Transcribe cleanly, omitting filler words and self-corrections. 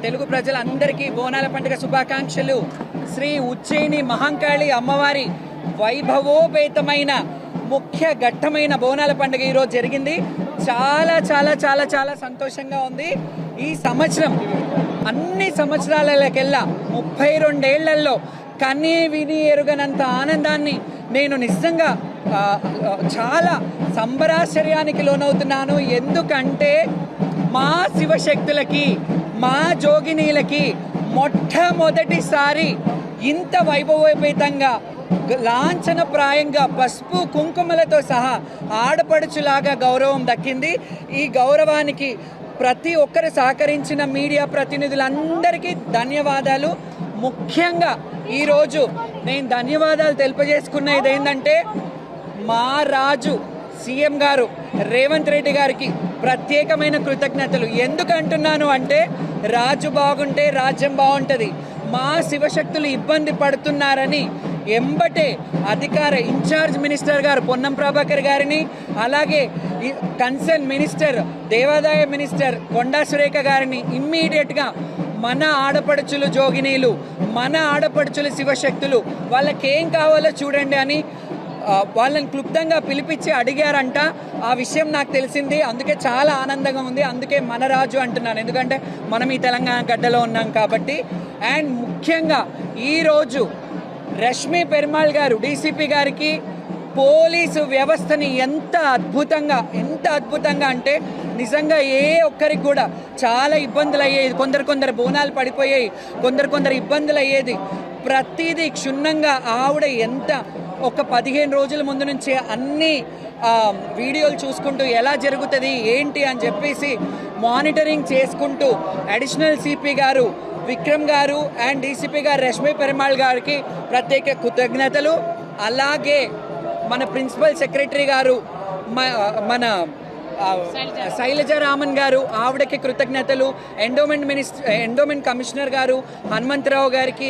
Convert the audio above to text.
తెలుగు ప్రజలందరికీ బోనాల పండుగ శుభాకాంక్షలు. శ్రీ ఉజ్జయిని మహంకాళి అమ్మవారి వైభవోపేతమైన ముఖ్య ఘట్టమైన బోనాల పండుగ ఈరోజు జరిగింది. చాలా చాలా చాలా చాలా సంతోషంగా ఉంది. ఈ సంవత్సరం అన్ని సంవత్సరాలకెల్లా 32 ఏళ్లలో కనీ విని ఎరుగనంత ఆనందాన్ని నేను నిజంగా చాలా సంబరాశ్చర్యానికి లోనవుతున్నాను. ఎందుకంటే మా శివశక్తులకి, మా జోగినీలకి మొట్టమొదటిసారి ఇంత వైభవోపేతంగా లాంఛనప్రాయంగా పసుపు కుంకుమలతో సహా ఆడపడుచులాగా గౌరవం దక్కింది. ఈ గౌరవానికి ప్రతి ఒక్కరు సహకరించిన మీడియా ప్రతినిధులందరికీ ధన్యవాదాలు. ముఖ్యంగా ఈరోజు నేను ధన్యవాదాలు తెలియజేసుకున్నది ఏంటంటే మా రాజు సీఎం గారు రేవంత్ రెడ్డి గారికి ప్రత్యేకమైన కృతజ్ఞతలు. ఎందుకు అంటున్నాను అంటే రాజు బాగుంటే రాజ్యం బాగుంటుంది. మా శివశక్తులు ఇబ్బంది పడుతున్నారని ఎంబటే అధికార ఇన్ఛార్జ్ మినిస్టర్ గారు పొన్నం ప్రభాకర్ గారిని, అలాగే కన్సర్న్ మినిస్టర్ దేవాదాయ మినిస్టర్ కొండా సురేఖ గారిని ఇమ్మీడియట్గా మన ఆడపడుచులు జోగినీలు, మన ఆడపడుచులు శివశక్తులు వాళ్ళకేం కావాలో చూడండి అని వాళ్ళని క్లుప్తంగా పిలిపించి అడిగారంట. ఆ విషయం నాకు తెలిసింది. అందుకే చాలా ఆనందంగా ఉంది. అందుకే మన రాజు అంటున్నాను, ఎందుకంటే మనం ఈ తెలంగాణ గడ్డలో ఉన్నాం కాబట్టి. అండ్ ముఖ్యంగా ఈరోజు రష్మి పెరుమాళ్ గారు డీసీపీ గారికి పోలీసు వ్యవస్థని ఎంత అద్భుతంగా అంటే నిజంగా ఏ ఒక్కరికి కూడా చాలా ఇబ్బందులు అయ్యేది. కొందరు బోనాలు పడిపోయాయి, కొందరు ఇబ్బందులు అయ్యేది. ప్రతిదీ క్షుణ్ణంగా ఆవిడ ఎంత ఒక 15 రోజుల ముందు నుంచే అన్ని వీడియోలు చూసుకుంటూ ఎలా జరుగుతుంది ఏంటి అని చెప్పేసి మానిటరింగ్ చేసుకుంటూ అడిషనల్ సిపి గారు విక్రమ్ గారు అండ్ డీసీపీ గారు రష్మి పెరుమాళ్ గారికి ప్రత్యేక కృతజ్ఞతలు. అలాగే మన ప్రిన్సిపల్ సెక్రటరీ గారు మన శైలజ రామన్ గారు, ఆవిడకి కృతజ్ఞతలు. ఎండోమెంట్ కమిషనర్ గారు హనుమంతరావు గారికి,